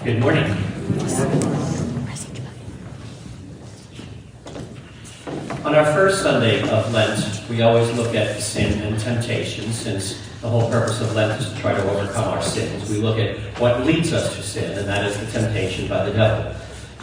Good morning. On our first Sunday of Lent, we always look at sin and temptation, since the whole purpose of Lent is to try to overcome our sins. We look at what leads us to sin, and that is the temptation by the devil.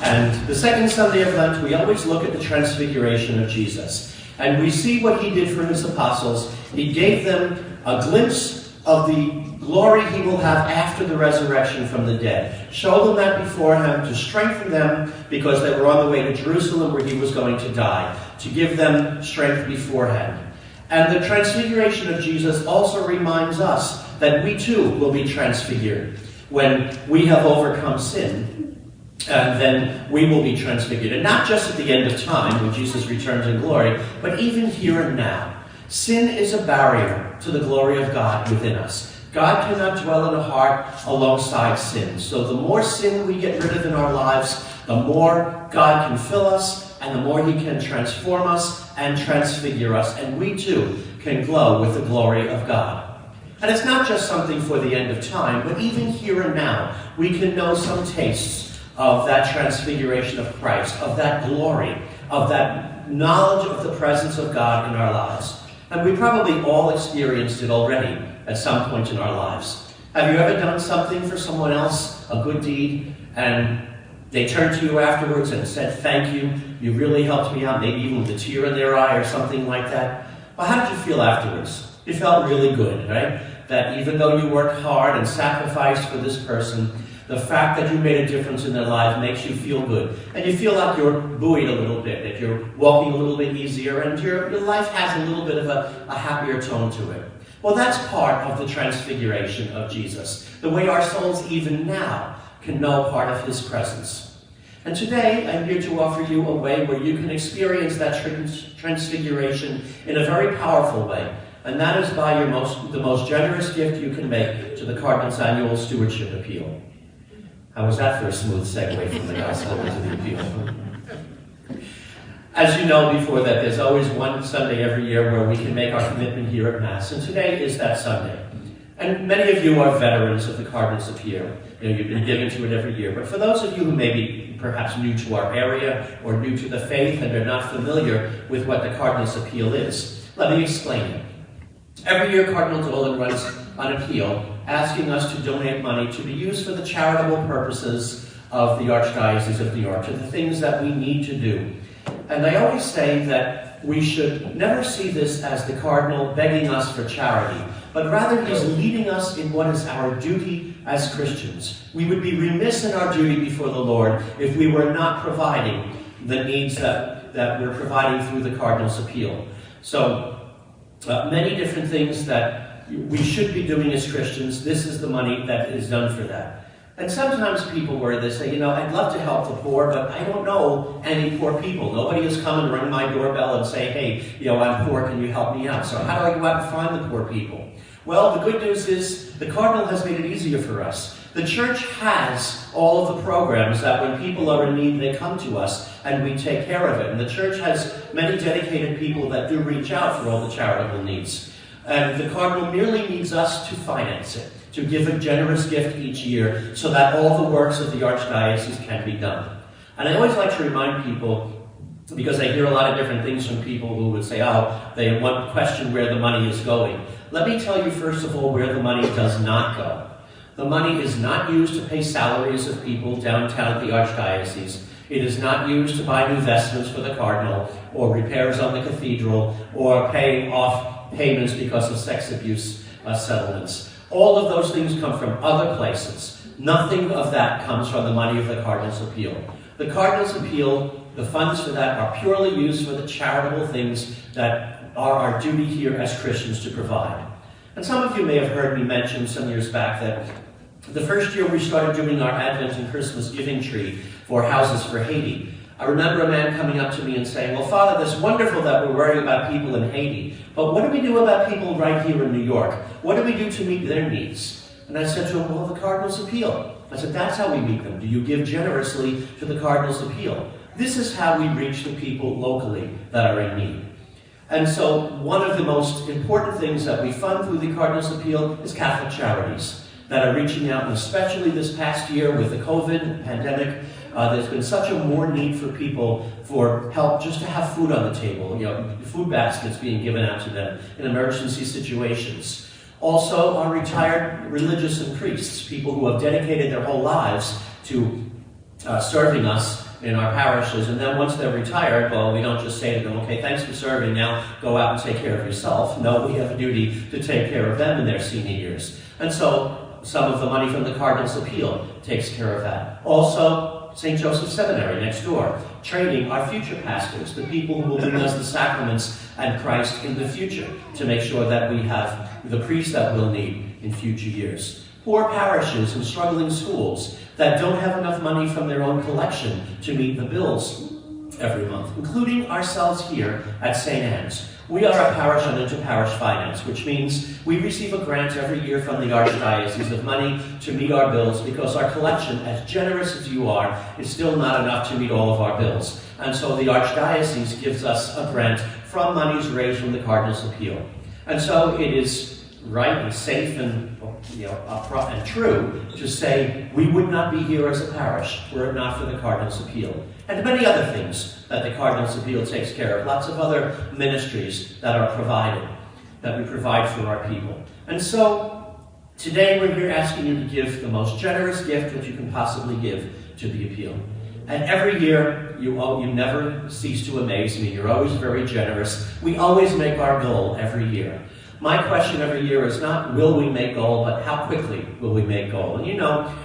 And the second Sunday of Lent, we always look at the transfiguration of Jesus. And we see what he did for his apostles. He gave them a glimpse of the glory he will have after the resurrection from the dead. Show them that beforehand to strengthen them, because they were on the way to Jerusalem where he was going to die, to give them strength beforehand. And the transfiguration of Jesus also reminds us that we too will be transfigured. When we have overcome sin, and then we will be transfigured. And not just at the end of time, when Jesus returns in glory, but even here and now. Sin is a barrier to the glory of God within us. God cannot dwell in a heart alongside sin. So the more sin we get rid of in our lives, the more God can fill us, and the more he can transform us and transfigure us. And we too can glow with the glory of God. And it's not just something for the end of time, but even here and now, we can know some tastes of that transfiguration of Christ, of that glory, of that knowledge of the presence of God in our lives. And we probably all experienced it already at some point in our lives. Have you ever done something for someone else, a good deed, and they turned to you afterwards and said, "Thank you, you really helped me out," maybe even with a tear in their eye or something like that? Well, how did you feel afterwards? You felt really good, right? That even though you worked hard and sacrificed for this person, the fact that you made a difference in their lives makes you feel good. And you feel like you're buoyed a little bit, that you're walking a little bit easier, and your life has a little bit of a happier tone to it. Well, that's part of the transfiguration of Jesus, the way our souls even now can know part of his presence. And today, I'm here to offer you a way where you can experience that transfiguration in a very powerful way. And that is by the most generous gift you can make to the Cardinal's annual stewardship appeal. How was that for a smooth segue from the gospel into the appeal? As you know before that, there's always one Sunday every year where we can make our commitment here at Mass, and today is that Sunday. And many of you are veterans of the Cardinal's Appeal. You've been given to it every year. But for those of you who may be perhaps new to our area or new to the faith and are not familiar with what the Cardinal's Appeal is, let me explain it. Every year, Cardinal Dolan runs an appeal asking us to donate money to be used for the charitable purposes of the Archdiocese of New York, to the things that we need to do. And I always say that we should never see this as the Cardinal begging us for charity, but rather he's leading us in what is our duty as Christians. We would be remiss in our duty before the Lord if we were not providing the needs that we're providing through the Cardinal's Appeal. So many different things that we should be doing as Christians. This is the money that is done for that. And sometimes people worry, they say, I'd love to help the poor, but I don't know any poor people. Nobody has come and rung my doorbell and say, hey, I'm poor, can you help me out? So how do I go out and find the poor people? Well, the good news is the Cardinal has made it easier for us. The Church has all of the programs that when people are in need, they come to us and we take care of it. And the Church has many dedicated people that do reach out for all the charitable needs. And the Cardinal merely needs us to finance it, to give a generous gift each year so that all the works of the Archdiocese can be done. And I always like to remind people, because I hear a lot of different things from people who would say, they want question where the money is going. Let me tell you first of all where the money does not go. The money is not used to pay salaries of people downtown at the Archdiocese. It is not used to buy new vestments for the Cardinal, or repairs on the cathedral, or paying off payments because of sex abuse settlements. All of those things come from other places. Nothing of that comes from the money of the Cardinal's Appeal. The Cardinal's Appeal, the funds for that are purely used for the charitable things that are our duty here as Christians to provide. And some of you may have heard me mention some years back that the first year we started doing our Advent and Christmas giving tree for Houses for Haiti, I remember a man coming up to me and saying, well, Father, that's wonderful that we're worrying about people in Haiti, but what do we do about people right here in New York? What do we do to meet their needs? And I said to him, well, the Cardinal's Appeal. I said, that's how we meet them. Do you give generously to the Cardinal's Appeal? This is how we reach the people locally that are in need. And so one of the most important things that we fund through the Cardinal's Appeal is Catholic Charities. that are reaching out, and especially this past year with the COVID pandemic, there's been such a more need for people for help just to have food on the table, food baskets being given out to them in emergency situations. Also, our retired religious and priests, people who have dedicated their whole lives to serving us in our parishes, and then once they're retired, well, we don't just say to them, okay, thanks for serving, now go out and take care of yourself. No, we have a duty to take care of them in their senior years. And so some of the money from the Cardinal's Appeal takes care of that. Also, St. Joseph's Seminary next door, training our future pastors, the people who will bring us the sacraments and Christ in the future, to make sure that we have the priests that we'll need in future years. Poor parishes and struggling schools that don't have enough money from their own collection to meet the bills every month, including ourselves here at St. Anne's. We are a parish under parish finance, which means we receive a grant every year from the Archdiocese of money to meet our bills, because our collection, as generous as you are, is still not enough to meet all of our bills. And so the Archdiocese gives us a grant from monies raised from the Cardinal's Appeal. And so it is right and safe and upfront and true to say we would not be here as a parish were it not for the Cardinal's Appeal. And many other things that the Cardinal's Appeal takes care of. Lots of other ministries that are provided, that we provide for our people. And so today we're here asking you to give the most generous gift that you can possibly give to the Appeal. And every year, you never cease to amaze me. You're always very generous. We always make our goal every year. My question every year is not, will we make goal, but how quickly will we make goal? And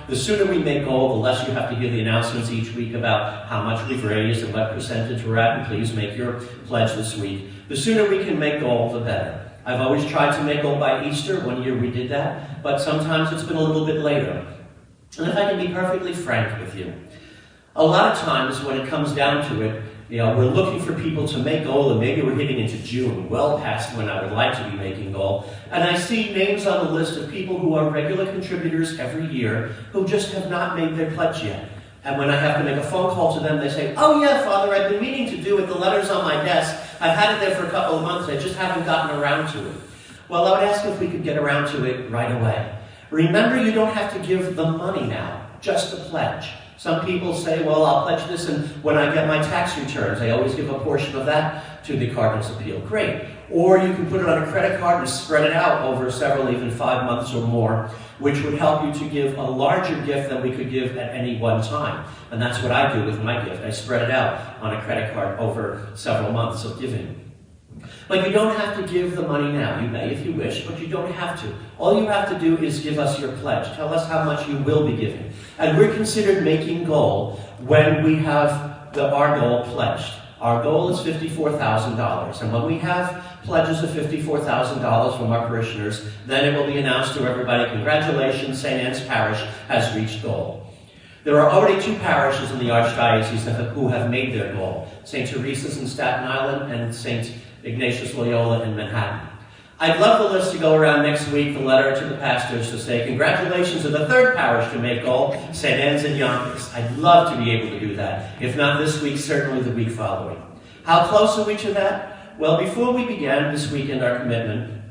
the sooner we make goal, the less you have to give the announcements each week about how much we've raised and what percentage we're at, and please make your pledge this week. The sooner we can make goal, the better. I've always tried to make goal by Easter. One year we did that, but sometimes it's been a little bit later. And if I can be perfectly frank with you, a lot of times when it comes down to it, we're looking for people to make goal, and maybe we're hitting into June, well past when I would like to be making goal. And I see names on the list of people who are regular contributors every year who just have not made their pledge yet. And when I have to make a phone call to them, they say, oh yeah, Father, I've been meaning to do it. The letter's on my desk. I've had it there for a couple of months. I just haven't gotten around to it. Well, I would ask if we could get around to it right away. Remember, you don't have to give the money now, just the pledge. Some people say, well, I'll pledge this, and when I get my tax returns, I always give a portion of that to the Cardinal's Appeal. Great. Or you can put it on a credit card and spread it out over several, even 5 months or more, which would help you to give a larger gift than we could give at any one time. And that's what I do with my gift. I spread it out on a credit card over several months of giving. But you don't have to give the money now. You may if you wish, but you don't have to. All you have to do is give us your pledge. Tell us how much you will be giving. And we're considered making goal when we have our goal pledged. Our goal is $54,000. And when we have pledges of $54,000 from our parishioners, then it will be announced to everybody, congratulations, St. Anne's Parish has reached goal. There are already 2 parishes in the Archdiocese who have made their goal. St. Teresa's in Staten Island and St. Ignatius Loyola in Manhattan. I'd love the list to go around next week, the letter to the pastors to say, congratulations to the 3rd parish to make goal, St. Anne's in Yonkers. I'd love to be able to do that. If not this week, certainly the week following. How close are we to that? Well, before we began this weekend our commitment,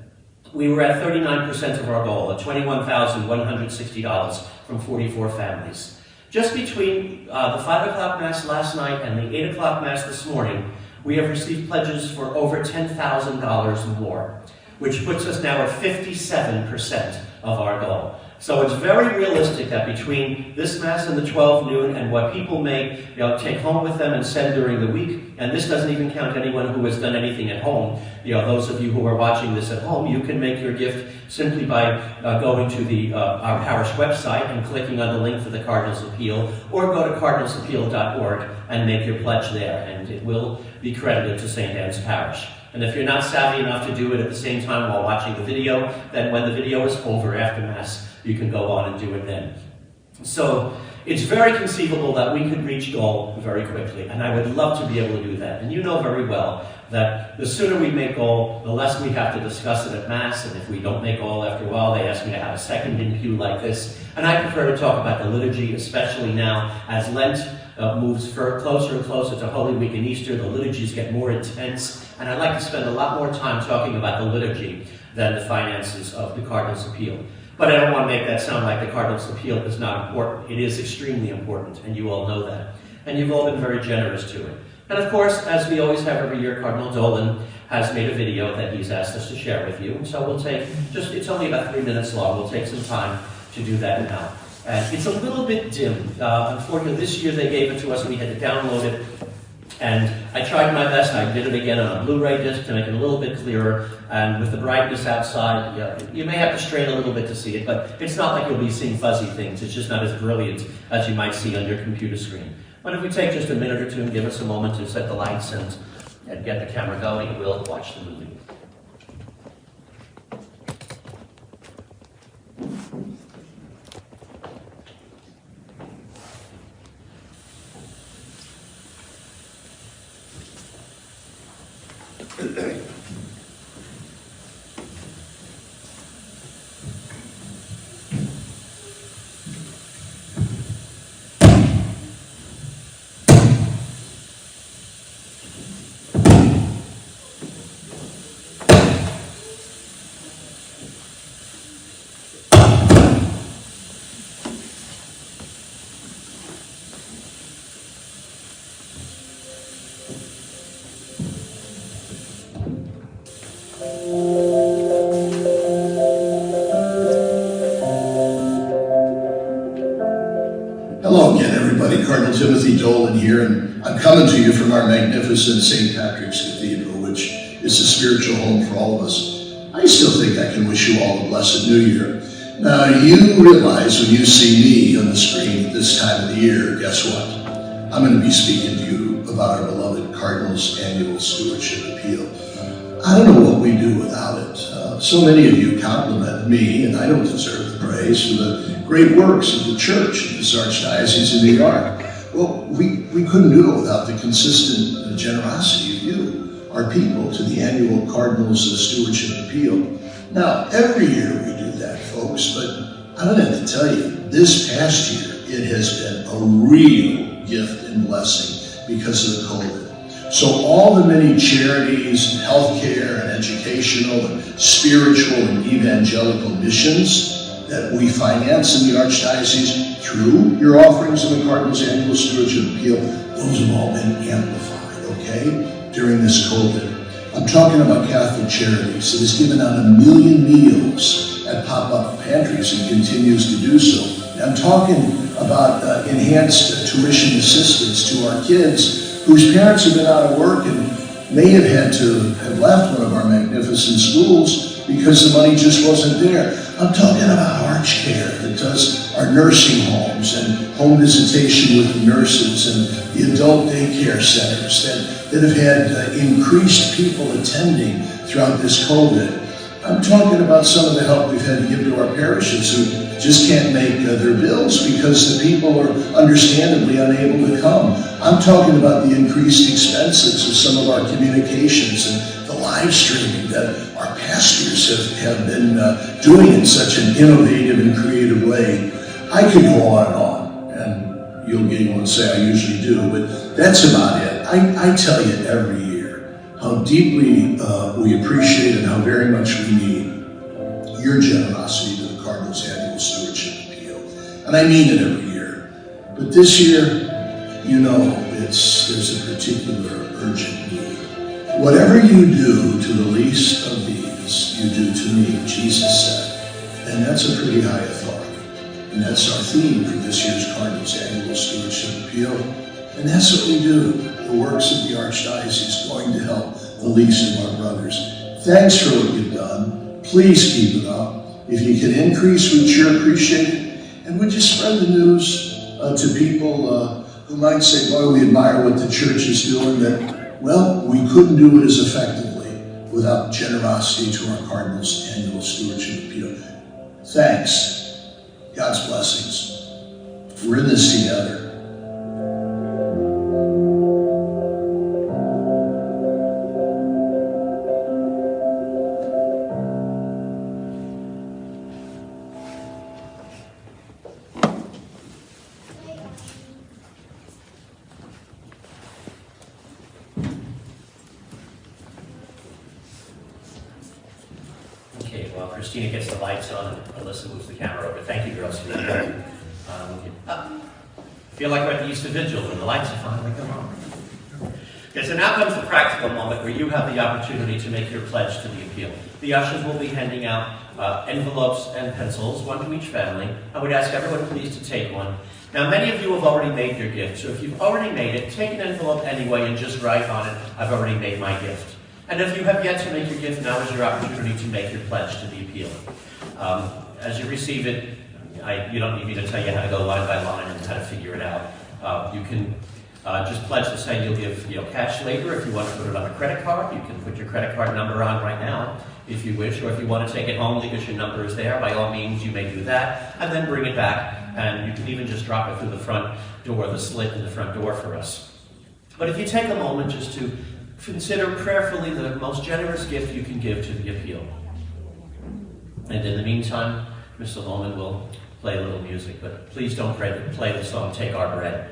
we were at 39% of our goal, at $21,160 from 44 families. Just between the 5 o'clock Mass last night and the 8 o'clock Mass this morning, we have received pledges for over $10,000 more, which puts us now at 57% of our goal. So it's very realistic that between this Mass and the 12 noon and what people may take home with them and send during the week, and this doesn't even count anyone who has done anything at home. Those of you who are watching this at home, you can make your gift simply by going to our parish website and clicking on the link for the Cardinal's Appeal, or go to cardinalsappeal.org and make your pledge there, and it will be credited to St. Anne's Parish. And if you're not savvy enough to do it at the same time while watching the video, then when the video is over after Mass, you can go on and do it then. So it's very conceivable that we could reach goal very quickly, and I would love to be able to do that. And you know very well that the sooner we make goal, the less we have to discuss it at Mass, and if we don't make goal after a while, they ask me to have a second in pew like this. And I prefer to talk about the liturgy, especially now as Lent moves closer and closer to Holy Week and Easter. The liturgies get more intense, and I'd like to spend a lot more time talking about the liturgy than the finances of the Cardinal's Appeal. But I don't want to make that sound like the Cardinals' appeal is not important. It is extremely important, and you all know that. And you've all been very generous to it. And of course, as we always have every year, Cardinal Dolan has made a video that he's asked us to share with you. And so we'll take, it's only about 3 minutes long. We'll take some time to do that now. And it's a little bit dim. Unfortunately, this year they gave it to us and we had to download it. And I tried my best. I did it again on a Blu-ray disc to make it a little bit clearer. And with the brightness outside, you may have to strain a little bit to see it, but it's not like you'll be seeing fuzzy things. It's just not as brilliant as you might see on your computer screen. But if we take just a minute or two and give us a moment to set the lights and get the camera going, we'll watch the movie. Hello again, everybody. Cardinal Timothy Dolan here, and I'm coming to you from our magnificent St. Patrick's Cathedral, which is a spiritual home for all of us. I still think I can wish you all a blessed New Year. Now, you realize when you see me on the screen at this time of the year, guess what? I'm going to be speaking to you about our beloved Cardinals' annual stewardship appeal. I don't know what we do without it. So many of you compliment me, and I don't deserve the praise, for the great works of the church in this Archdiocese of New York. Well, we couldn't do it without the consistent generosity of you, our people, to the annual Cardinals' Stewardship Appeal. Now, every year we do that, folks, but I don't have to tell you, this past year it has been a real gift and blessing because of the COVID. So all the many charities, and healthcare, and educational, and spiritual, and evangelical missions that we finance in the Archdiocese through your offerings in the Cardinals' Annual Stewardship Appeal, those have all been amplified, okay, during this COVID. I'm talking about Catholic Charities that has given out 1 million meals at pop-up pantries and continues to do so. I'm talking about enhanced tuition assistance to our kids whose parents have been out of work and may have had to have left one of our magnificent schools because the money just wasn't there. I'm talking about ArchCare that does our nursing homes and home visitation with the nurses and the adult daycare centers that have had increased people attending throughout this COVID. I'm talking about some of the help we've had to give to our parishes who just can't make their bills because the people are understandably unable to come. I'm talking about the increased expenses of some of our communications and the live streaming that our pastors have been doing in such an innovative and creative way. I could go on, and you'll giggle and say I usually do, but that's about it. I tell you every year how deeply we appreciate and how very much we need your generosity to the Cardinals' Annual Stewardship Appeal. And I mean it every year. But this year, you know, there's a particular urgent need. Whatever you do to the least of these, you do to me, Jesus said. And that's a pretty high authority. And that's our theme for this year's Cardinals' Annual Stewardship Appeal. And that's what we do. The works of the Archdiocese going to help the least of our brothers. Thanks for what you've done. Please keep it up. If you can increase, we'd sure appreciate it. And would you spread the news to people who might say, boy, we admire what the church is doing, that, well, we couldn't do it as effectively without generosity to our Cardinals' Annual Stewardship Appeal. Thanks. God's blessings. We're in this together. Christina gets the lights on and Alyssa moves the camera over. Thank you, girls, for that. Feel like we're at the Easter Vigil when the lights are finally come on. Okay, so now comes the practical moment where you have the opportunity to make your pledge to the appeal. The ushers will be handing out envelopes and pencils, one to each family. I would ask everyone please to take one. Now, many of you have already made your gift, so if you've already made it, take an envelope anyway and just write on it, I've already made my gift. And if you have yet to make your gift, now is your opportunity to make your pledge to the appeal. As you receive it, you don't need me to tell you how to go line by line and how to figure it out. You can just pledge to say you'll give cash later. If you want to put it on a credit card, you can put your credit card number on right now if you wish, or if you want to take it home because your number is there, by all means you may do that, and then bring it back, and you can even just drop it through the front door, the slit in the front door for us. But if you take a moment just to consider prayerfully the most generous gift you can give to the appeal. And in the meantime, Mr. Loman will play a little music, but please don't play the song Take Our Bread.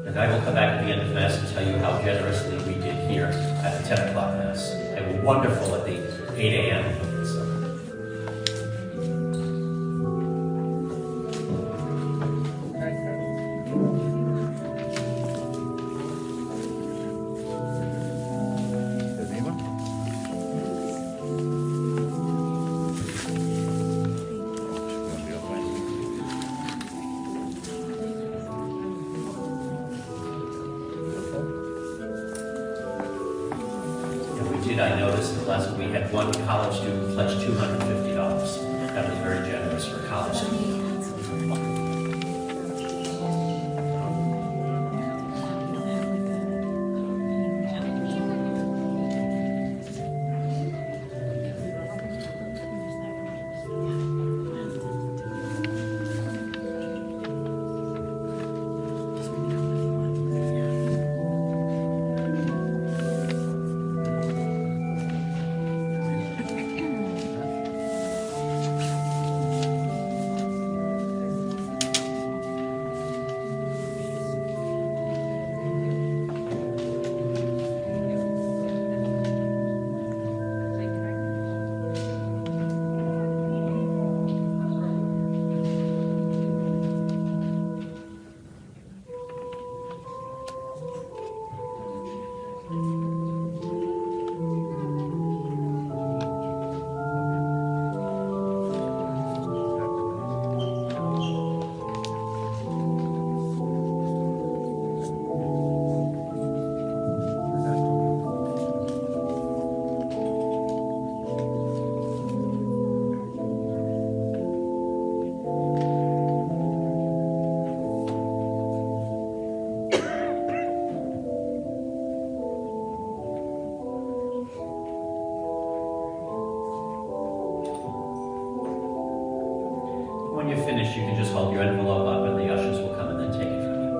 And I will come back at the end of Mass and tell you how generously we did here at the 10 o'clock Mass. They were wonderful at the 8 a.m. I noticed that last week we had one college student pledge $250. That was very generous for a college student. When you're finished, you can just hold your envelope up and the ushers will come and then take it from you.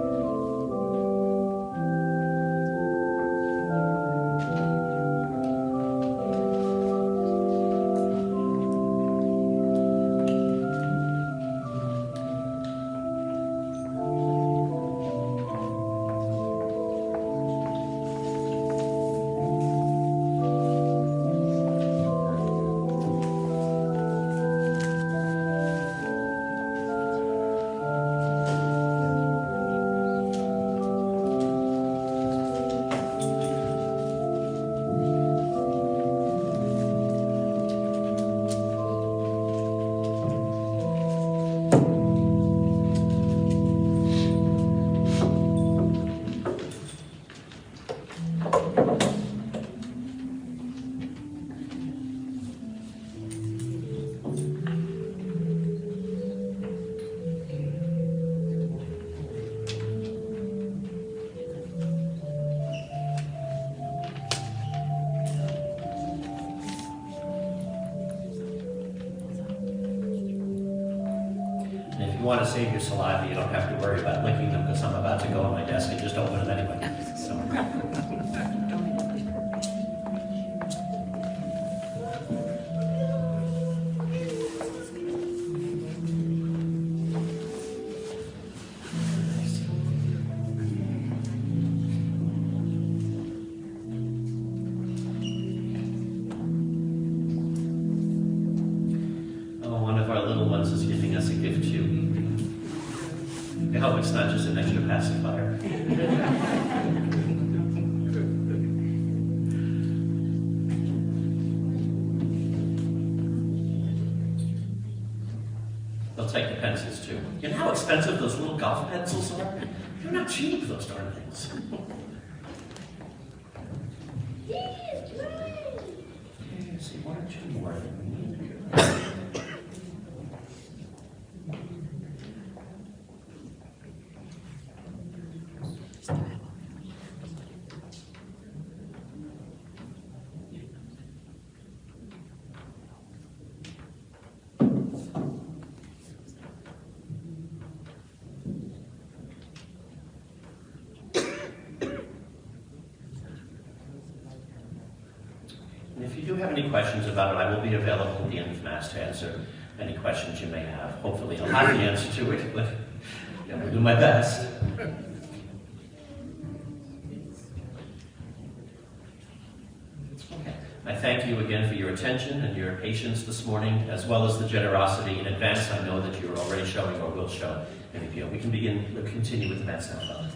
If you want to save your saliva, you don't have to worry about licking them because I'm about to go on my desk and just open them anyway. So. I hope it's not just an extra pacifier. They'll take the pencils too. You know how expensive those little golf pencils are? They're not cheap, those darn things. Okay, see, one or two more that we need here. And if you do have any questions about it, I will be available at the end of Mass to answer any questions you may have. Hopefully I'll have the answer to it, but I will do my best. Okay. I thank you again for your attention and your patience this morning, as well as the generosity in advance I know that you're already showing or will show. And if you, we can continue with the Mass now, Father.